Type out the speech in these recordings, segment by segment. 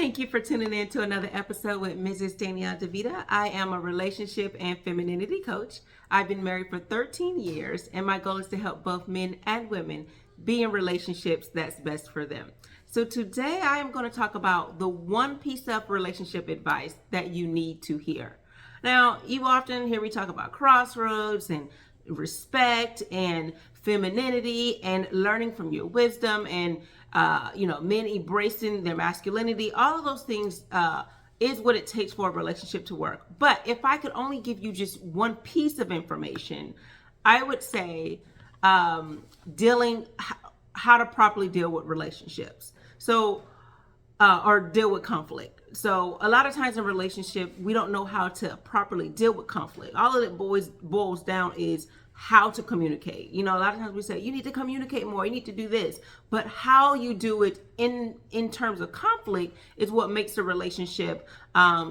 Thank you for tuning in to another episode with Mrs. Danielle DeVita. I am a relationship and femininity coach. I've been married for 13 years, and my goal is to help both men and women be in relationships that's best for them. So today I am going to talk about the one piece of relationship advice that you need to hear. Now, you often hear me talk about crossroads and respect and femininity and learning from your wisdom and men embracing their masculinity. All of those things is what it takes for a relationship to work. But if I could only give you just one piece of information, I would say how to properly deal with relationships. Or deal with conflict. So a lot of times in a relationship, we don't know how to properly deal with conflict. All of it boils down is how to communicate. A lot of times we say, you need to communicate more, you need to do this. But how you do it in terms of conflict is what makes the relationship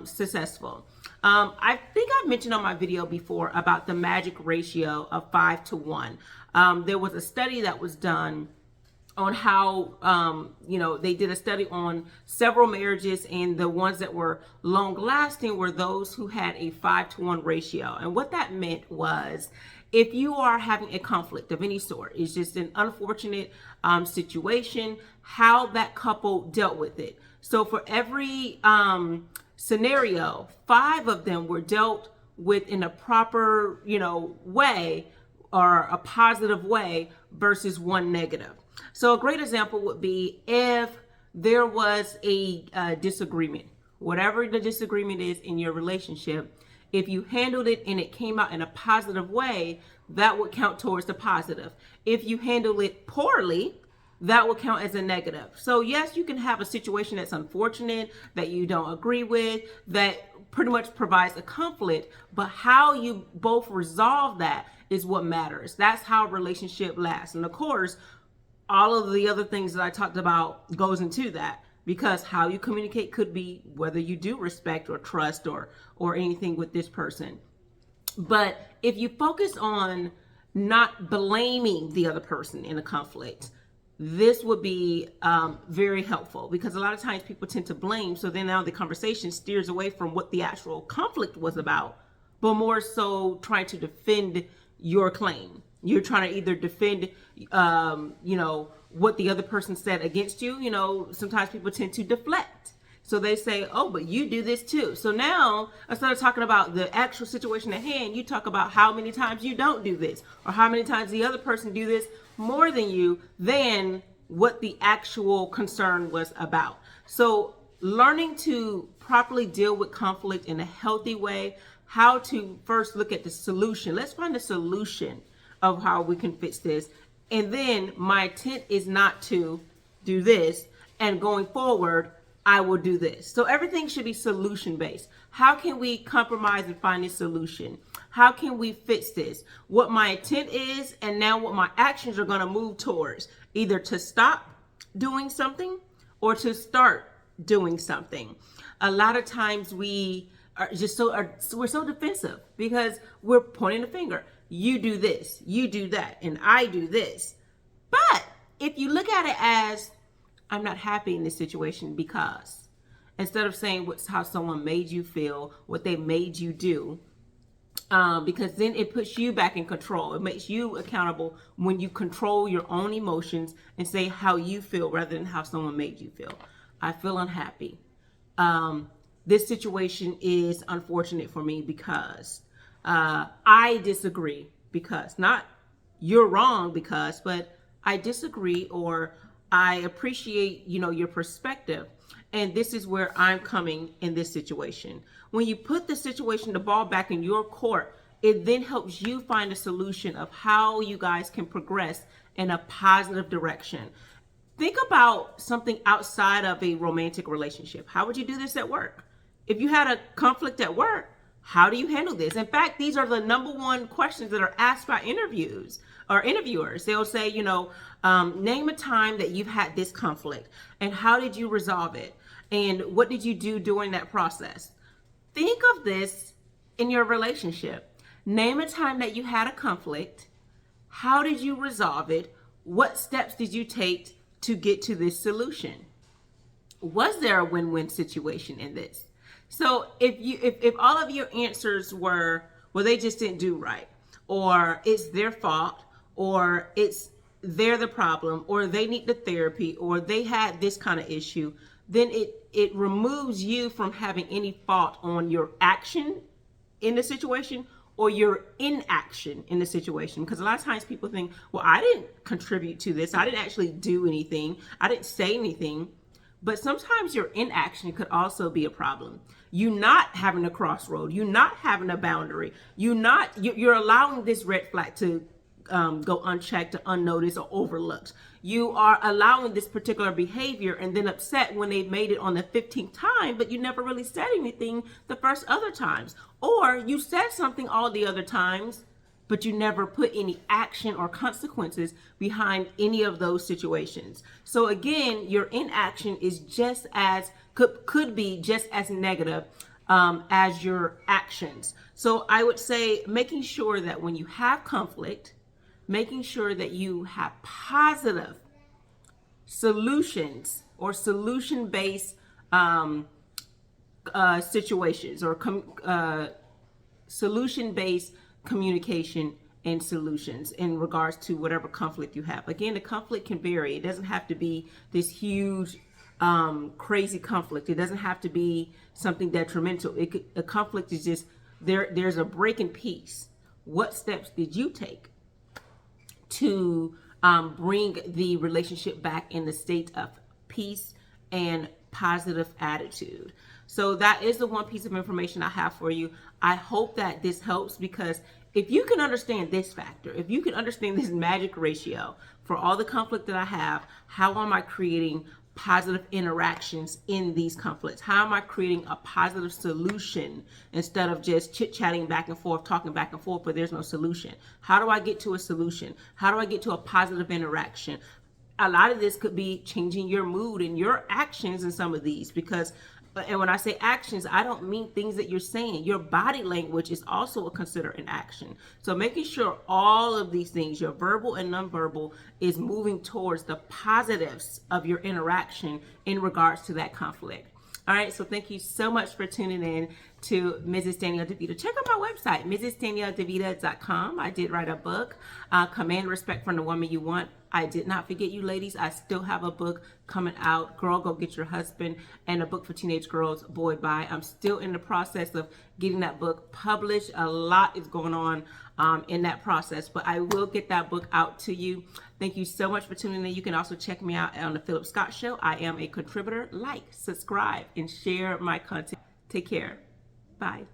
successful. I think I mentioned on my video before about the magic ratio of 5-1. There was a study that was done on how, they did a study on several marriages, and the ones that were long lasting were those who had a 5-1 ratio. And what that meant was, if you are having a conflict of any sort, it's just an unfortunate situation, how that couple dealt with it. So for every scenario, 5 of them were dealt with in a proper, way, or a positive way, versus 1 negative. So a great example would be if there was a disagreement, whatever the disagreement is in your relationship, if you handled it and it came out in a positive way, that would count towards the positive. If you handle it poorly, that will count as a negative. So yes, you can have a situation that's unfortunate, that you don't agree with, that pretty much provides a conflict, but how you both resolve that is what matters. That's how a relationship lasts. And of course, all of the other things that I talked about goes into that, because how you communicate could be whether you do respect or trust or anything with this person. But if you focus on not blaming the other person in a conflict, this would be very helpful, because a lot of times people tend to blame. So then now the conversation steers away from what the actual conflict was about, but more so trying to defend your claim. You're trying to either defend, what the other person said against you. Sometimes people tend to deflect. So they say, oh, but you do this too. So now, instead of talking about the actual situation at hand, you talk about how many times you don't do this, or how many times the other person do this more than you, than what the actual concern was about. So learning to properly deal with conflict in a healthy way, how to first look at the solution. Let's find a solution of how we can fix this. And then my intent is not to do this, and going forward, I will do this. So everything should be solution based. How can we compromise and find a solution? How can we fix this? What my intent is, and now what my actions are going to move towards, either to stop doing something or to start doing something. A lot of times we are just we're so defensive because we're pointing the finger. You do this, you do that, and I do this. But if you look at it as, I'm not happy in this situation because, instead of saying how someone made you feel, what they made you do, because then it puts you back in control. It makes you accountable when you control your own emotions and say how you feel rather than how someone made you feel. I feel unhappy. This situation is unfortunate for me because I disagree, because, not you're wrong because, but I disagree, or I appreciate, your perspective. And this is where I'm coming in this situation. When you put the ball back in your court, it then helps you find a solution of how you guys can progress in a positive direction. Think about something outside of a romantic relationship. How would you do this at work? If you had a conflict at work, how do you handle this? In fact, these are the number one questions that are asked by interviewers. They'll say, name a time that you've had this conflict, and how did you resolve it? And what did you do during that process? Think of this in your relationship. Name a time that you had a conflict. How did you resolve it? What steps did you take to get to this solution? was there a win-win situation in this? So if all of your answers were, well, they just didn't do right, or it's their fault, or it's they're the problem, or they need the therapy, or they had this kind of issue, then it removes you from having any fault on your action in the situation or your inaction in the situation. Because a lot of times people think, well, I didn't contribute to this, I didn't actually do anything, I didn't say anything. But sometimes your inaction could also be a problem. You not having a crossroad, you not having a boundary, you're allowing this red flag to go unchecked or unnoticed or overlooked. You are allowing this particular behavior and then upset when they made it on the 15th time, but you never really said anything the first other times. Or you said something all the other times, but you never put any action or consequences behind any of those situations. So again, your inaction is just as could be just as negative as your actions. So I would say making sure that when you have conflict, making sure that you have positive solutions or solution-based situations or solution-based communication and solutions in regards to whatever conflict you have. Again, the conflict can vary. It doesn't have to be this huge, crazy conflict. It doesn't have to be something detrimental. A conflict is just there's a break in peace. What steps did you take to bring the relationship back in the state of peace and positive attitude? So that is the one piece of information I have for you. I hope that this helps, because if you can understand this factor, if you can understand this magic ratio for all the conflict that I have, how am I creating positive interactions in these conflicts? How am I creating a positive solution instead of just chit-chatting back and forth, talking back and forth, but there's no solution? How do I get to a solution? How do I get to a positive interaction? A lot of this could be changing your mood and your actions in some of these, because and when I say actions, I don't mean things that you're saying. Your body language is also considered an action. So making sure all of these things, your verbal and nonverbal, is moving towards the positives of your interaction in regards to that conflict. All right, so thank you so much for tuning in to Mrs. Danielle DeVita. Check out my website, mrsdanielledevita.com. I did write a book, Command Respect from the Woman You Want. I did not forget you, ladies. I still have a book coming out, Girl, Go Get Your Husband, and a book for teenage girls, Boy, Bye. I'm still in the process of getting that book published. A lot is going on in that process, but I will get that book out to you. Thank you so much for tuning in. You can also check me out on the Philip Scott Show. I am a contributor. Like, subscribe, and share my content. Take care. Bye.